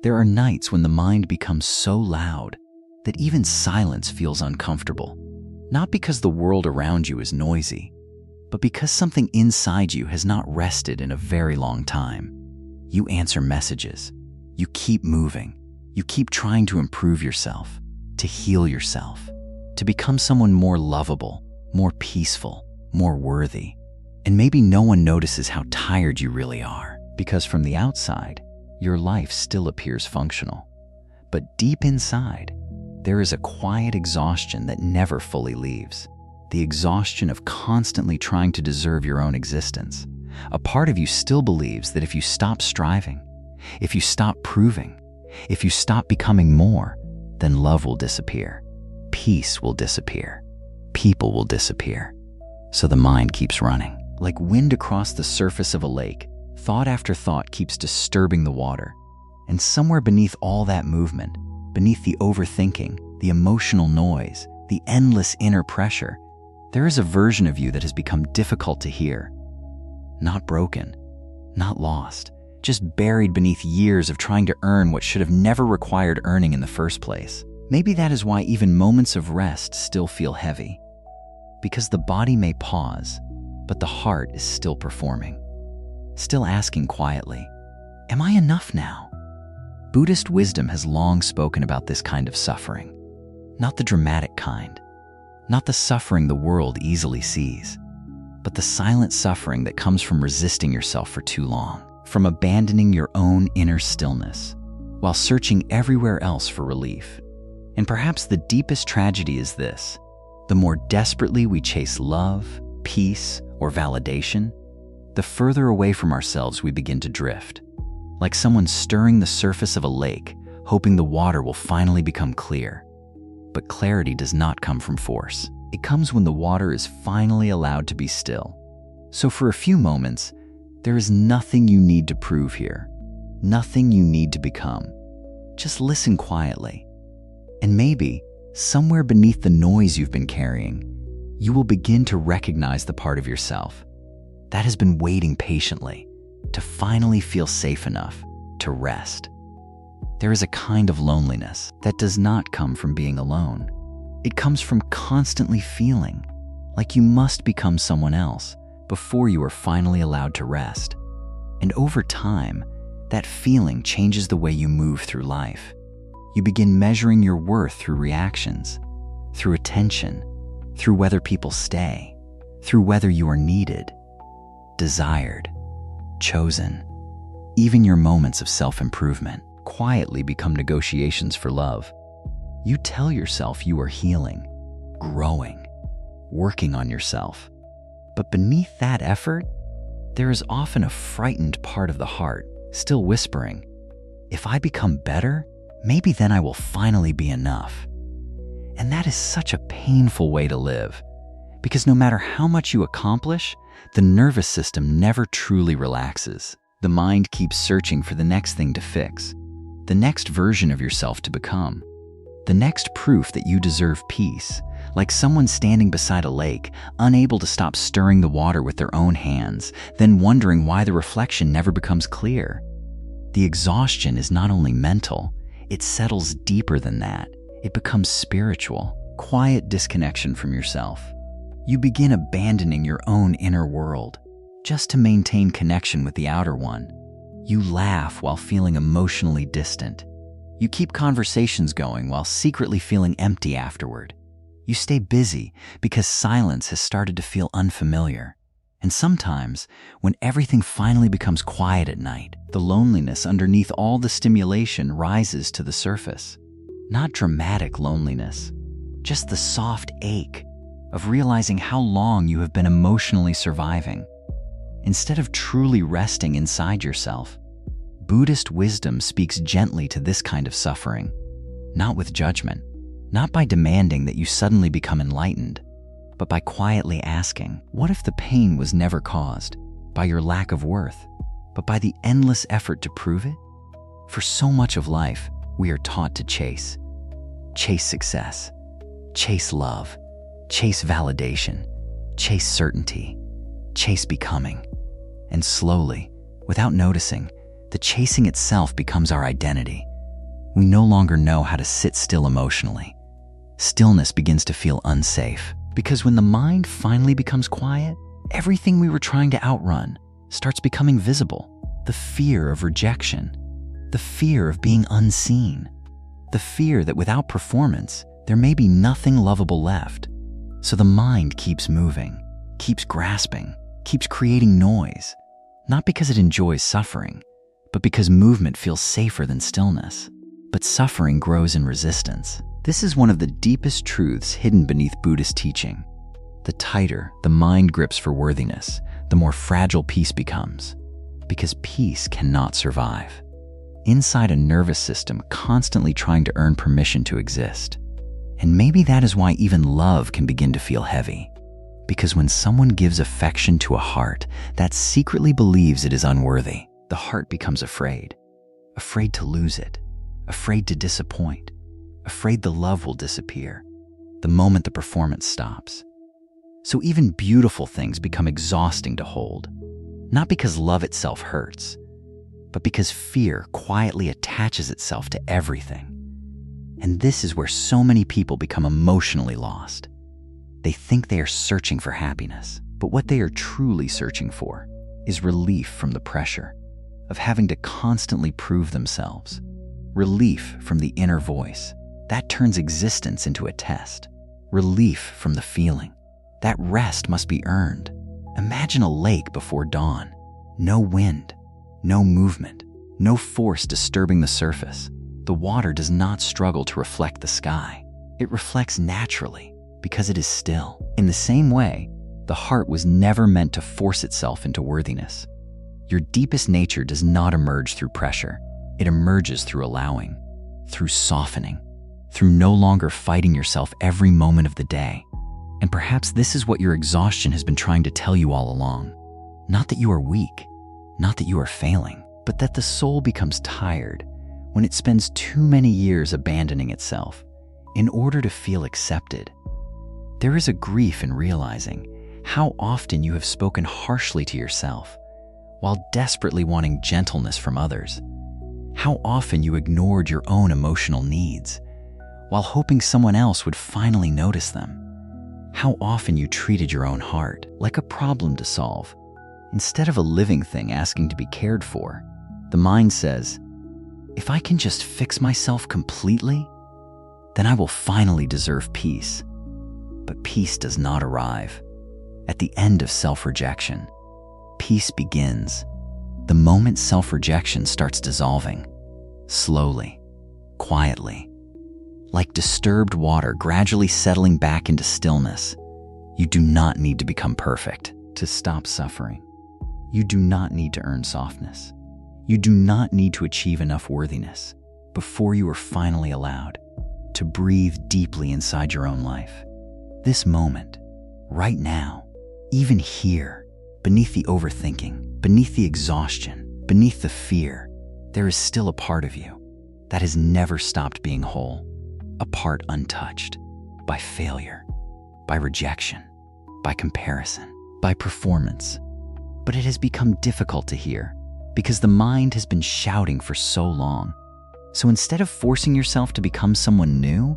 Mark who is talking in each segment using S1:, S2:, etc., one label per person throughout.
S1: There are nights when the mind becomes so loud that even silence feels uncomfortable. Not because the world around you is noisy, but because something inside you has not rested in a very long time. You answer messages. You keep moving. You keep trying to improve yourself, to heal yourself, to become someone more lovable, more peaceful, more worthy. And maybe no one notices how tired you really are, because from the outside, your life still appears functional. But deep inside, there is a quiet exhaustion that never fully leaves. The exhaustion of constantly trying to deserve your own existence. A part of you still believes that if you stop striving, if you stop proving, if you stop becoming more, then love will disappear, peace will disappear, people will disappear. So the mind keeps running. Like wind across the surface of a lake, thought after thought keeps disturbing the water. And somewhere beneath all that movement, beneath the overthinking, the emotional noise, the endless inner pressure, there is a version of you that has become difficult to hear. Not broken, not lost, just buried beneath years of trying to earn what should have never required earning in the first place. Maybe that is why even moments of rest still feel heavy. Because the body may pause, but the heart is still performing. Still asking quietly, am I enough now? Buddhist wisdom has long spoken about this kind of suffering. Not the dramatic kind, not the suffering the world easily sees, but the silent suffering that comes from resisting yourself for too long, from abandoning your own inner stillness, while searching everywhere else for relief. And perhaps the deepest tragedy is this: the more desperately we chase love, peace, or validation, the further away from ourselves we begin to drift. Like someone stirring the surface of a lake, hoping the water will finally become clear. But clarity does not come from force. It comes when the water is finally allowed to be still. So for a few moments, there is nothing you need to prove here, nothing you need to become. Just listen quietly. And maybe, somewhere beneath the noise you've been carrying, you will begin to recognize the part of yourself that has been waiting patiently to finally feel safe enough to rest. There is a kind of loneliness that does not come from being alone. It comes from constantly feeling like you must become someone else before you are finally allowed to rest. And over time, that feeling changes the way you move through life. You begin measuring your worth through reactions, through attention, through whether people stay, through whether you are needed, desired, chosen. Even your moments of self-improvement quietly become negotiations for love. You tell yourself you are healing, growing, working on yourself. But beneath that effort, there is often a frightened part of the heart still whispering, if I become better, maybe then I will finally be enough. And that is such a painful way to live, because no matter how much you accomplish, the nervous system never truly relaxes. The mind keeps searching for the next thing to fix, the next version of yourself to become, the next proof that you deserve peace, like someone standing beside a lake, unable to stop stirring the water with their own hands, then wondering why the reflection never becomes clear. The exhaustion is not only mental, it settles deeper than that. It becomes spiritual, quiet disconnection from yourself. You begin abandoning your own inner world just to maintain connection with the outer one. You laugh while feeling emotionally distant. You keep conversations going while secretly feeling empty afterward. You stay busy because silence has started to feel unfamiliar. And sometimes, when everything finally becomes quiet at night, the loneliness underneath all the stimulation rises to the surface. Not dramatic loneliness, just the soft ache of realizing how long you have been emotionally surviving. Instead of truly resting inside yourself, Buddhist wisdom speaks gently to this kind of suffering, not with judgment, not by demanding that you suddenly become enlightened, but by quietly asking, what if the pain was never caused by your lack of worth, but by the endless effort to prove it? For so much of life, we are taught to chase success, chase love, chase validation, chase certainty, chase becoming. And slowly, without noticing, the chasing itself becomes our identity, We no longer know how to sit still emotionally. Stillness begins to feel unsafe, because when the mind finally becomes quiet, everything we were trying to outrun starts becoming visible. The fear of rejection, the fear of being unseen, the fear that without performance, there may be nothing lovable left. So the mind keeps moving, keeps grasping, keeps creating noise, not because it enjoys suffering, but because movement feels safer than stillness. But suffering grows in resistance. This is one of the deepest truths hidden beneath Buddhist teaching. The tighter the mind grips for worthiness, the more fragile peace becomes, because peace cannot survive inside a nervous system constantly trying to earn permission to exist. And maybe that is why even love can begin to feel heavy, because when someone gives affection to a heart that secretly believes it is unworthy, the heart becomes afraid to lose it, afraid to disappoint, afraid the love will disappear the moment the performance stops. So even beautiful things become exhausting to hold, not because love itself hurts, but because fear quietly attaches itself to everything. And this is where so many people become emotionally lost. They think they are searching for happiness, but what they are truly searching for is relief from the pressure of having to constantly prove themselves, relief from the inner voice that turns existence into a test, relief from the feeling that rest must be earned. Imagine a lake before dawn, no wind, no movement, no force disturbing the surface. The water does not struggle to reflect the sky. It reflects naturally because it is still. In the same way, the heart was never meant to force itself into worthiness. Your deepest nature does not emerge through pressure. It emerges through allowing, through softening, through no longer fighting yourself every moment of the day. And perhaps this is what your exhaustion has been trying to tell you all along. Not that you are weak, not that you are failing, but that the soul becomes tired when it spends too many years abandoning itself in order to feel accepted. There is a grief in realizing how often you have spoken harshly to yourself while desperately wanting gentleness from others. How often you ignored your own emotional needs while hoping someone else would finally notice them. How often you treated your own heart like a problem to solve instead of a living thing asking to be cared for. The mind says, if I can just fix myself completely, then I will finally deserve peace. But peace does not arrive. At the end of self-rejection, peace begins the moment self-rejection starts dissolving, slowly, quietly, like disturbed water gradually settling back into stillness. You do not need to become perfect to stop suffering. You do not need to earn softness. You do not need to achieve enough worthiness before you are finally allowed to breathe deeply inside your own life. This moment, right now, even here, beneath the overthinking, beneath the exhaustion, beneath the fear, there is still a part of you that has never stopped being whole, a part untouched by failure, by rejection, by comparison, by performance. But it has become difficult to hear because the mind has been shouting for so long. So instead of forcing yourself to become someone new,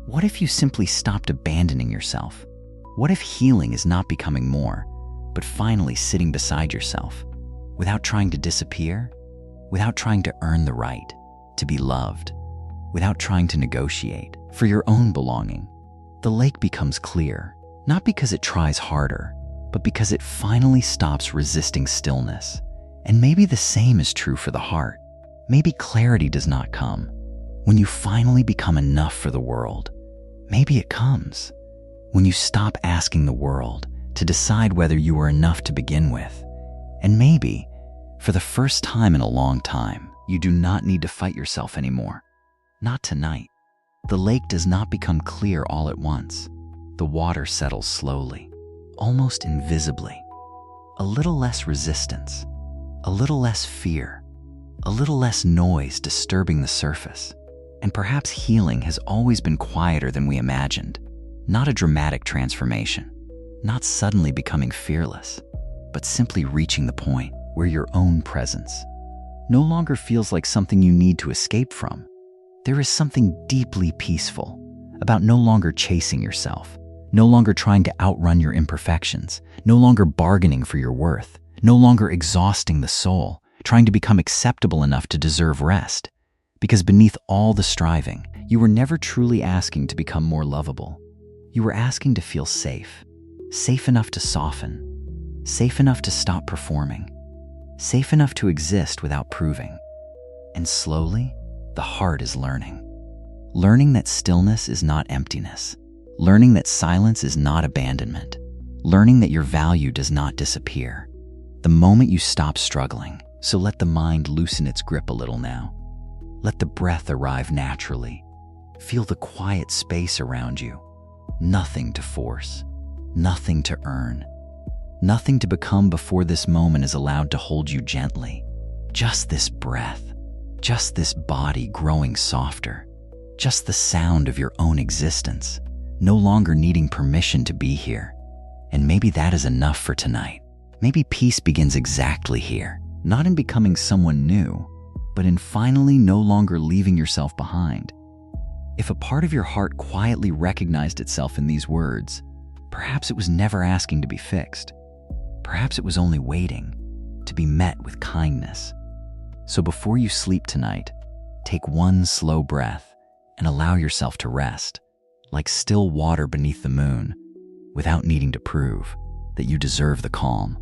S1: what if you simply stopped abandoning yourself? What if healing is not becoming more, but finally sitting beside yourself, without trying to disappear, without trying to earn the right to be loved, without trying to negotiate for your own belonging? The lake becomes clear, not because it tries harder, but because it finally stops resisting stillness. And maybe the same is true for the heart. Maybe clarity does not come when you finally become enough for the world. Maybe it comes when you stop asking the world to decide whether you are enough to begin with. And maybe, for the first time in a long time, you do not need to fight yourself anymore. Not tonight. The lake does not become clear all at once. The water settles slowly, almost invisibly. A little less resistance, a little less fear, a little less noise disturbing the surface. And perhaps healing has always been quieter than we imagined. Not a dramatic transformation, not suddenly becoming fearless, but simply reaching the point where your own presence no longer feels like something you need to escape from, There is something deeply peaceful about no longer chasing yourself, no longer trying to outrun your imperfections, no longer bargaining for your worth, no longer exhausting the soul, trying to become acceptable enough to deserve rest. Because beneath all the striving, you were never truly asking to become more lovable. You were asking to feel safe, safe enough to soften, safe enough to stop performing, safe enough to exist without proving. And slowly, the heart is learning. Learning that stillness is not emptiness. Learning that silence is not abandonment. Learning that your value does not disappear the moment you stop struggling. So let the mind loosen its grip a little now. Let the breath arrive naturally. Feel the quiet space around you. Nothing to force, nothing to earn, nothing to become before this moment is allowed to hold you gently. Just this breath, just this body growing softer, just the sound of your own existence, no longer needing permission to be here. And maybe that is enough for tonight. Maybe peace begins exactly here, not in becoming someone new, but in finally no longer leaving yourself behind. If a part of your heart quietly recognized itself in these words, perhaps it was never asking to be fixed. Perhaps it was only waiting to be met with kindness. So before you sleep tonight, take one slow breath and allow yourself to rest, like still water beneath the moon, without needing to prove that you deserve the calm.